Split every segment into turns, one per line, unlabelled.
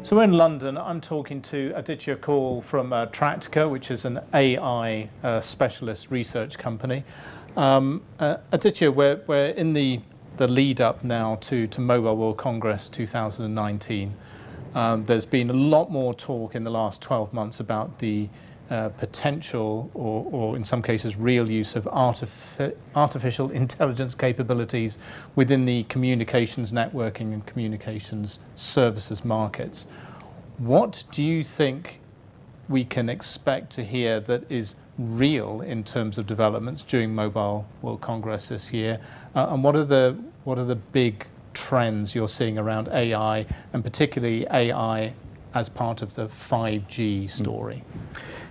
So we're in London. I'm talking to Aditya Kaul from Tractica, which is an AI specialist research company. Aditya, we're in the lead up now to Mobile World Congress 2019. There's been a lot more talk in the last 12 months about the potential or in some cases real use of artificial intelligence capabilities within the communications networking and communications services markets. What do you think we can expect to hear that is real in terms of developments during Mobile World Congress this year? And what are the big trends you're seeing around AI, and particularly AI as part of the 5G story?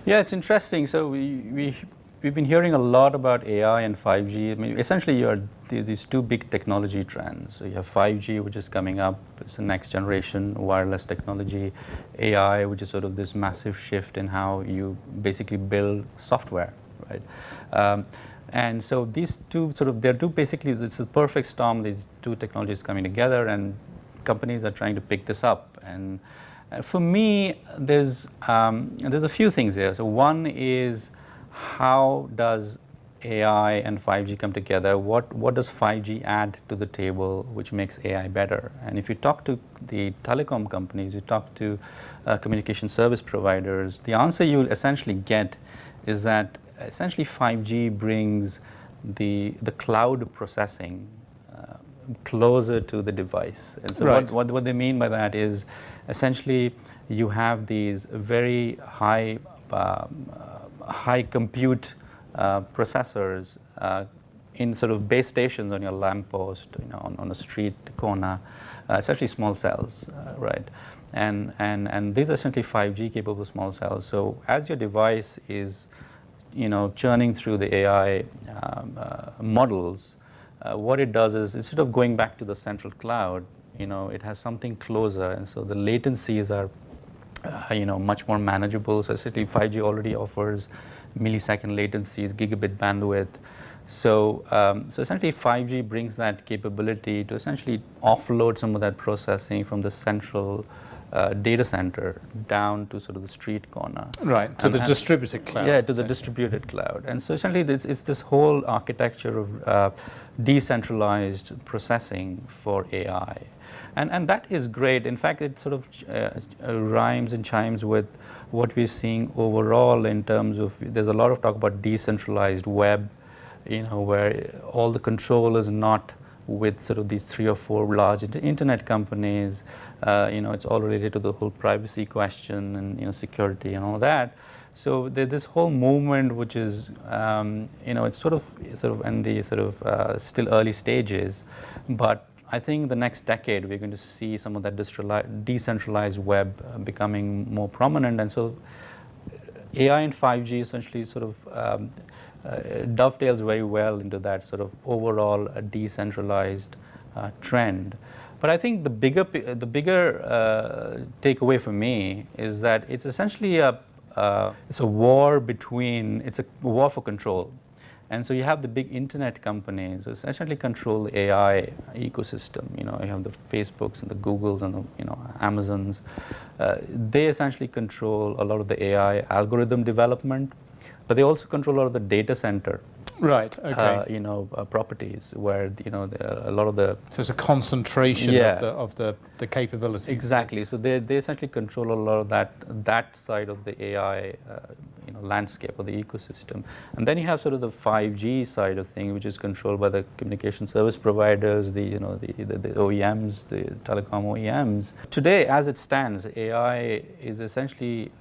Yeah, it's interesting. So we've been hearing a lot about AI and 5G. I mean, essentially, you are these two big technology trends. So you have 5G, which is coming up. It's the next generation wireless technology. AI, which is sort of this massive shift in how you basically build software, right? And so these two basically, it's a perfect storm, these two technologies coming together, and companies are trying to pick this up. And for me, there's a few things there. So one is, how does AI and 5G come together? What does 5G add to the table which makes AI better? And if you talk to the telecom companies, you talk to communication service providers, the answer you'll essentially get is that essentially 5G brings the cloud processing closer to the device. And so
right.
what they mean by that is essentially you have these very high compute processors in sort of base stations on your lamppost, on a street corner, essentially small cells, right? And these are essentially 5G capable small cells. So as your device is churning through the AI models, what it does is, instead of going back to the central cloud, it has something closer, and so the latencies are much more manageable. So essentially 5G already offers millisecond latencies, gigabit bandwidth. So essentially 5G brings that capability to essentially offload some of that processing from the central data center down to sort of the street corner.
Right, to the distributed cloud.
Yeah, to the distributed cloud. And so essentially it's this whole architecture of decentralized processing for AI. And that is great. In fact, it sort of rhymes and chimes with what we're seeing overall in terms of, there's a lot of talk about decentralized web, where all the control is not with sort of these 3 or 4 large internet companies. It's all related to the whole privacy question and security and all that. So there's this whole movement which is it's sort of in the still early stages, but I think the next decade we're going to see some of that decentralized web becoming more prominent. And so AI and 5G essentially sort of dovetails very well into that sort of overall decentralized trend. But I think the bigger takeaway for me is that it's essentially it's a war for control. And so you have the big internet companies who essentially control the AI ecosystem. You have the Facebooks and the Googles and the Amazons. They essentially control a lot of the AI algorithm development, but they also control a lot of the data center.
Right. Okay.
Properties where a lot of the.
So it's a concentration of the capabilities.
Exactly. So they essentially control a lot of that side of the AI landscape or the ecosystem. And then you have sort of the 5G side of things, which is controlled by the communication service providers, the OEMs, the telecom OEMs. Today, as it stands, AI is essentially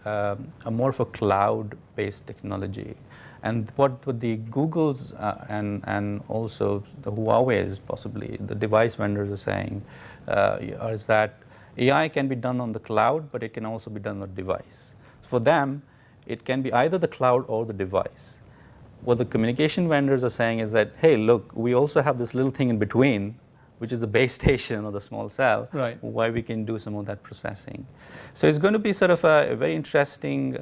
more of a cloud-based technology. And what the Googles and also the Huawei's, possibly the device vendors, are saying is that AI can be done on the cloud, but it can also be done on the device. For them, it can be either the cloud or the device. What the communication vendors are saying is that, hey, look, we also have this little thing in between, which is the base station or the small cell,
right,
where we can do some of that processing. So it's going to be sort of a very interesting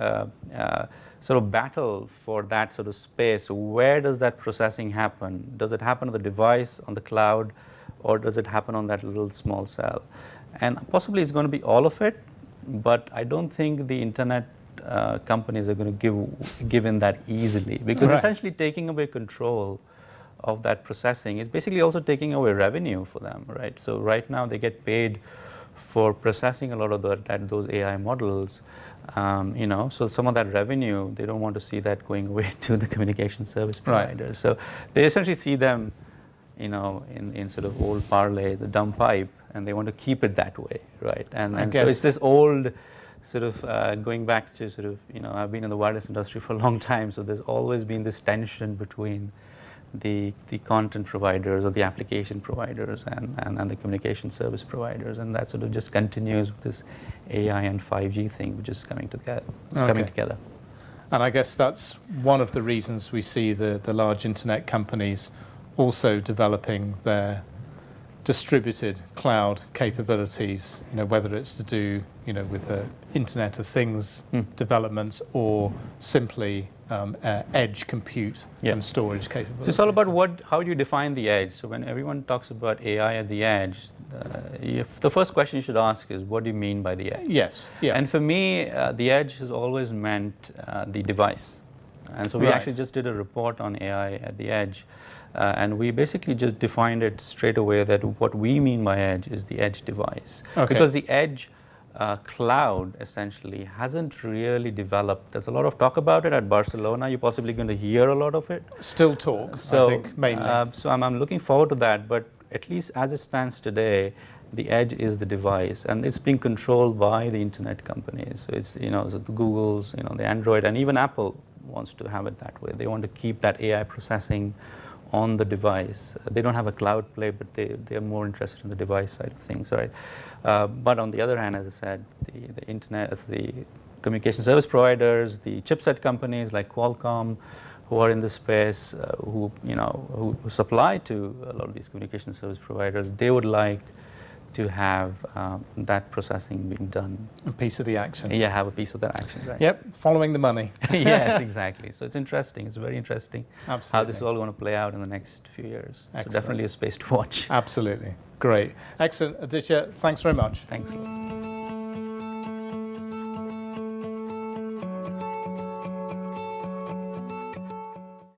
sort of battle for that sort of space. Where does that processing happen? Does it happen on the device, on the cloud, or does it happen on that little small cell? And possibly it's going to be all of it, but I don't think the internet companies are going to give in that easily, because
Right.
essentially taking away control of that processing is basically also taking away revenue for them, right? So right now they get paid for processing a lot of those AI models, you know, so some of that revenue, they don't want to see that going away to the communication service providers. Right. So they essentially see them, you know, in sort of old parlay, the dumb pipe, and they want to keep it that way, right? And so it's this old sort of going back to sort of, you know, I've been in the wireless industry for a long time, so there's always been this tension between the content providers or the application providers and the communication service providers, and that sort of just continues with this AI and 5G thing, which is coming together.
And I guess that's one of the reasons we see the large internet companies also developing their distributed cloud capabilities, you know, whether it's to do, you know, with the Internet of Things developments or simply edge compute and storage capabilities.
So it's all about how do you define the edge? So when everyone talks about AI at the edge, the first question you should ask is, what do you mean by the edge?
Yes. Yeah.
And for me, the edge has always meant the device. And so we actually just did a report on AI at the edge. And we basically just defined it straight away that what we mean by edge is the edge device. Okay. Because the edge cloud essentially hasn't really developed. There's a lot of talk about it at Barcelona. You're possibly going to hear a lot of it.
Still talk, I think, mainly.
So I'm looking forward to that, but at least as it stands today, the edge is the device, and it's being controlled by the internet companies. So it's, you know, so the Googles, you know, the Android, and even Apple wants to have it that way. They want to keep that AI processing on the device. They don't have a cloud play, but they are more interested in the device side of things, right? But on the other hand, as I said, the internet, the communication service providers, the chipset companies like Qualcomm, who are in the space, who supply to a lot of these communication service providers, they would like to have that processing being done.
A piece of the action.
Yeah, have a piece of that action, right?
Yep, following the money.
Yes, exactly. So it's interesting. It's very interesting.
Absolutely.
How this is all going to play out in the next few years. Excellent. So definitely a space to watch.
Absolutely. Great. Excellent. Aditya, thanks very much.
Thanks a lot.